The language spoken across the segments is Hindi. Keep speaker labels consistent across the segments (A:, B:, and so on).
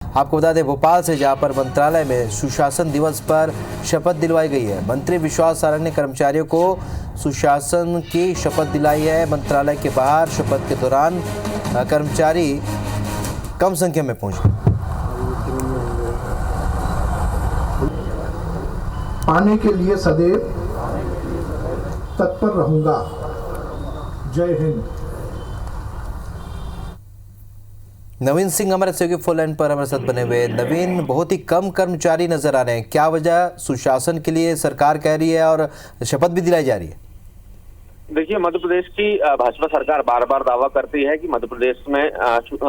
A: आपको बता दें भोपाल से, जहां पर मंत्रालय में सुशासन दिवस पर शपथ दिलवाई गई है। मंत्री विश्वास सारंग ने कर्मचारियों को सुशासन की शपथ दिलाई है। मंत्रालय के बाहर शपथ के दौरान कर्मचारी कम संख्या में पहुंचे।
B: पाने के लिए सदैव तत्पर रहूंगा। जय हिंद।
A: नवीन सिंह हमारे सहयोगी फोन लाइन पर हमारे साथ बने हुए। नवीन, बहुत ही कम कर्मचारी नजर आ रहे हैं, क्या वजह? सुशासन के लिए सरकार कह रही है और शपथ भी दिलाई जा रही है।
C: देखिए, मध्य प्रदेश की भाजपा सरकार बार बार दावा करती है कि मध्य प्रदेश में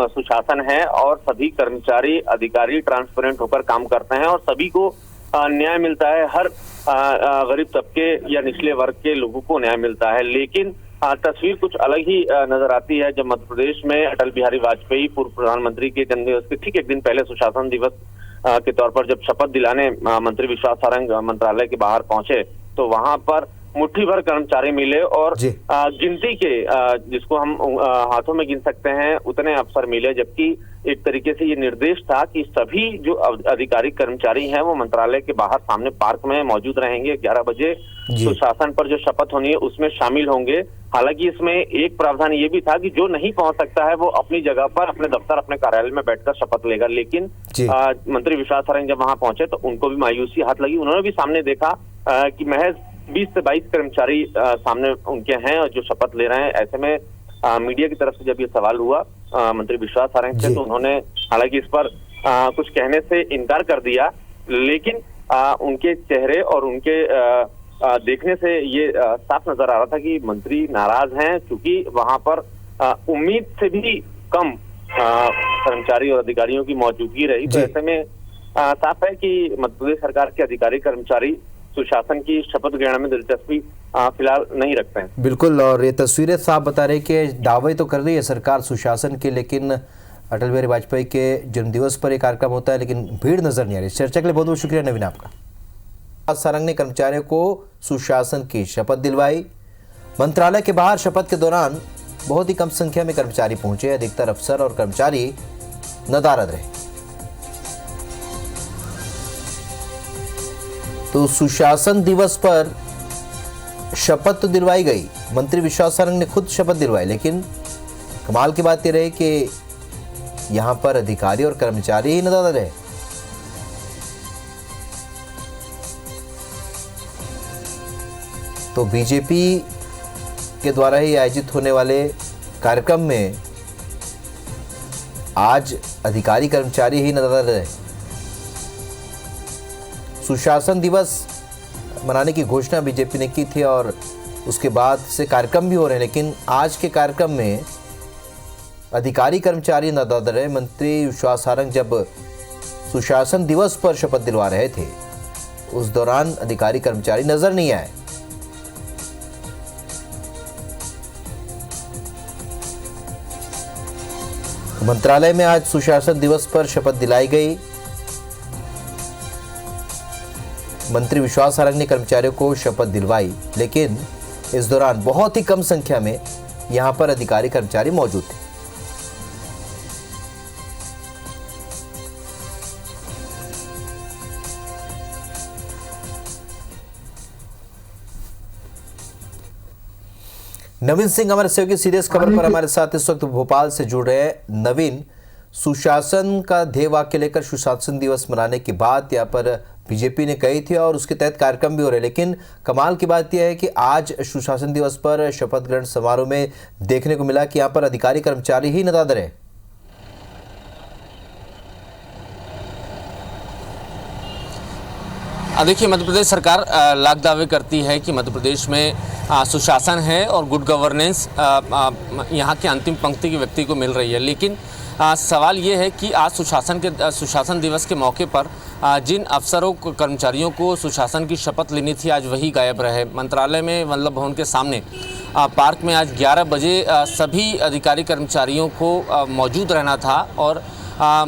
C: सुशासन है और सभी कर्मचारी अधिकारी ट्रांसपेरेंट होकर काम करते हैं और सभी को न्याय मिलता है। हर गरीब तबके या निचले वर्ग के लोगों को न्याय मिलता है। लेकिन तस्वीर कुछ अलग ही नजर आती है जब मध्य प्रदेश में अटल बिहारी वाजपेयी पूर्व प्रधानमंत्री के जन्मदिवस के ठीक एक दिन पहले सुशासन दिवस के तौर पर जब शपथ दिलाने मंत्री विश्वास सारंग मंत्रालय के बाहर पहुंचे तो वहां पर मुट्ठी भर कर्मचारी मिले और गिनती के जिसको हम हाथों में गिन सकते हैं उतने अफसर मिले, जबकि एक तरीके से ये निर्देश था कि सभी जो अधिकारी कर्मचारी हैं वो मंत्रालय के बाहर सामने पार्क में मौजूद रहेंगे। 11 बजे सुशासन पर जो शपथ होनी है उसमें शामिल होंगे। हालांकि इसमें एक प्रावधान ये भी था कि जो नहीं पहुंच सकता है वो अपनी जगह पर अपने दफ्तर अपने कार्यालय में बैठकर शपथ लेगा। लेकिन मंत्री विश्वास सारंग जब वहां पहुंचे तो उनको भी मायूसी हाथ लगी। उन्होंने भी सामने देखा कि महज 20 से 22 कर्मचारी सामने उनके हैं और जो शपथ ले रहे हैं। ऐसे में मीडिया की तरफ से जब ये सवाल हुआ मंत्री विश्वास सारंग से तो उन्होंने हालांकि इस पर कुछ कहने से इनकार कर दिया, लेकिन उनके चेहरे और उनके देखने से ये साफ नजर आ रहा था कि मंत्री नाराज हैं, क्योंकि वहां पर उम्मीद से भी कम कर्मचारी और अधिकारियों की मौजूदगी रही। तो ऐसे में साफ है कि मध्य प्रदेश सरकार के अधिकारी कर्मचारी सुशासन की शपथ ग्रहण में दिलचस्पी फिलहाल नहीं रखते हैं।
A: बिल्कुल, और ये तस्वीरें साफ बता रही कि दावे तो कर रही है सरकार सुशासन के, लेकिन अटल बिहारी वाजपेयी के जन्मदिवस पर एक कार्यक्रम होता है लेकिन भीड़ नजर नहीं आ रही। चर्चा के लिए बहुत बहुत शुक्रिया नवीन आपका। सारंग ने कर्मचारियों को सुशासन की शपथ दिलवाई। मंत्रालय के बाहर शपथ के दौरान बहुत ही कम संख्या में कर्मचारी पहुंचे। अधिकतर अफसर और कर्मचारी नदारद रहे। तो सुशासन दिवस पर शपथ तो दिलवाई गई, मंत्री विश्वास सारंग ने खुद शपथ दिलवाई, लेकिन कमाल की बात यह रही कि यहां पर अधिकारी और कर्मचारी ही नदारद रहे। तो बीजेपी के द्वारा ही आयोजित होने वाले कार्यक्रम में आज अधिकारी कर्मचारी ही नदारद रहे। सुशासन दिवस मनाने की घोषणा बीजेपी ने की थी और उसके बाद से कार्यक्रम भी हो रहे हैं, लेकिन आज के कार्यक्रम में अधिकारी कर्मचारी नदारद रहे। मंत्री विश्वास सारंग जब सुशासन दिवस पर शपथ दिलवा रहे थे उस दौरान अधिकारी कर्मचारी नजर नहीं आए। मंत्रालय में आज सुशासन दिवस पर शपथ दिलाई गई। मंत्री विश्वास सारंग ने कर्मचारियों को शपथ दिलवाई, लेकिन इस दौरान बहुत ही कम संख्या में यहां पर अधिकारी कर्मचारी मौजूद थे। नवीन सिंह हमारे सहयोगी सीधे इस खबर पर हमारे साथ इस वक्त भोपाल से जुड़ रहे हैं। नवीन, सुशासन का ध्येय वाक्य लेकर सुशासन दिवस मनाने की बात यहाँ पर बीजेपी ने कही थी और उसके तहत कार्यक्रम भी हो रहे, लेकिन कमाल की बात यह है कि आज सुशासन दिवस पर शपथ ग्रहण समारोह में देखने को मिला कि यहाँ पर अधिकारी कर्मचारी ही नदारद रहे।
D: देखिए, मध्य प्रदेश सरकार लाख दावे करती है कि मध्य प्रदेश में सुशासन है और गुड गवर्नेंस यहाँ के अंतिम पंक्ति के व्यक्ति को मिल रही है, लेकिन सवाल ये है कि आज सुशासन दिवस के मौके पर जिन अफसरों को कर्मचारियों को सुशासन की शपथ लेनी थी आज वही गायब रहे। मंत्रालय में वल्लभ भवन के सामने पार्क में आज 11 बजे सभी अधिकारी कर्मचारियों को मौजूद रहना था और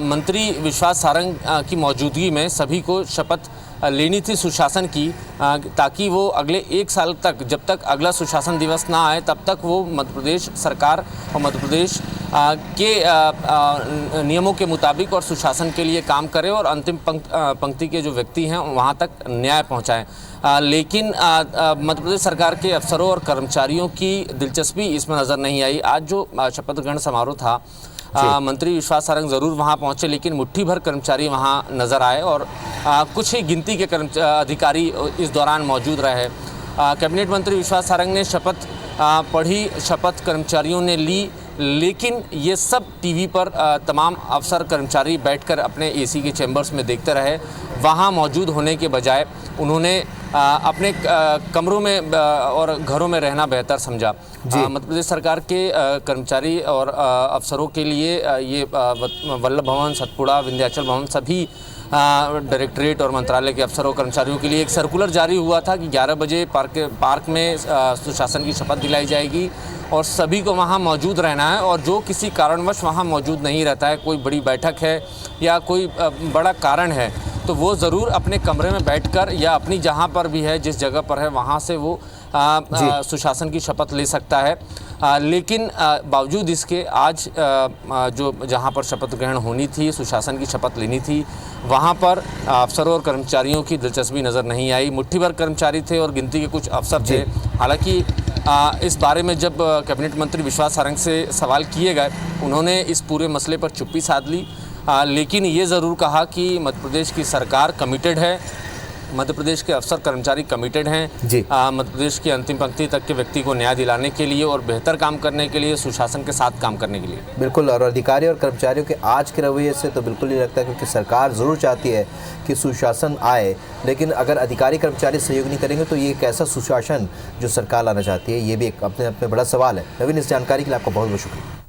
D: मंत्री विश्वास सारंग की मौजूदगी में सभी को शपथ लेनी थी सुशासन की, ताकि वो अगले 1 साल तक, जब तक अगला सुशासन दिवस ना आए तब तक वो मध्य प्रदेश सरकार और मध्य प्रदेश के नियमों के मुताबिक और सुशासन के लिए काम करे और अंतिम पंक्ति के जो व्यक्ति हैं वहाँ तक न्याय पहुँचाएँ। लेकिन मध्य प्रदेश सरकार के अफसरों और कर्मचारियों की दिलचस्पी इसमें नज़र नहीं आई। आज जो शपथ ग्रहण समारोह था, मंत्री विश्वास सारंग ज़रूर वहां पहुंचे, लेकिन मुट्ठी भर कर्मचारी वहां नज़र आए और कुछ ही गिनती के अधिकारी इस दौरान मौजूद रहे। कैबिनेट मंत्री विश्वास सारंग ने शपथ पढ़ी, शपथ कर्मचारियों ने ली, लेकिन ये सब टीवी पर तमाम अफसर कर्मचारी बैठकर अपने एसी के चैम्बर्स में देखते रहे। वहाँ मौजूद होने के बजाय उन्होंने अपने कमरों में और घरों में रहना बेहतर समझा। मध्य प्रदेश सरकार के कर्मचारी और अफसरों के लिए ये वल्लभ भवन, सतपुड़ा, विंध्याचल भवन, सभी डायरेक्टरेट और मंत्रालय के अफसरों कर्मचारियों के लिए एक सर्कुलर जारी हुआ था कि 11 बजे पार्क में सुशासन की शपथ दिलाई जाएगी और सभी को वहाँ मौजूद रहना है। और जो किसी कारणवश वहाँ मौजूद नहीं रहता है, कोई बड़ी बैठक है या कोई बड़ा कारण है, तो वो ज़रूर अपने कमरे में बैठकर या अपनी जहाँ पर भी है, जिस जगह पर है, वहाँ से वो सुशासन की शपथ ले सकता है। लेकिन बावजूद इसके आज जो जहाँ पर शपथ ग्रहण होनी थी, सुशासन की शपथ लेनी थी, वहाँ पर अफसरों और कर्मचारियों की दिलचस्पी नज़र नहीं आई। मुट्ठी भर कर्मचारी थे और गिनती के कुछ अफसर थे। हालांकि इस बारे में जब कैबिनेट मंत्री विश्वास सारंग से सवाल किए गए, उन्होंने इस पूरे मसले पर चुप्पी साध ली, लेकिन ये ज़रूर कहा कि मध्य प्रदेश की सरकार कमिटेड है, मध्य प्रदेश के अफसर कर्मचारी कमिटेड हैं मध्य प्रदेश की अंतिम पंक्ति तक के व्यक्ति को न्याय दिलाने के लिए और बेहतर काम करने के लिए, सुशासन के साथ काम करने के लिए।
A: बिल्कुल, और अधिकारी और कर्मचारियों के आज के रवैये से तो बिल्कुल नहीं लगता, क्योंकि सरकार ज़रूर चाहती है कि सुशासन आए, लेकिन अगर अधिकारी कर्मचारी सहयोग नहीं करेंगे तो ये कैसा सुशासन जो सरकार लाना चाहती है, ये भी एक अपने आप में बड़ा सवाल है। नवीन, इस जानकारी के लिए आपका बहुत बहुत शुक्रिया।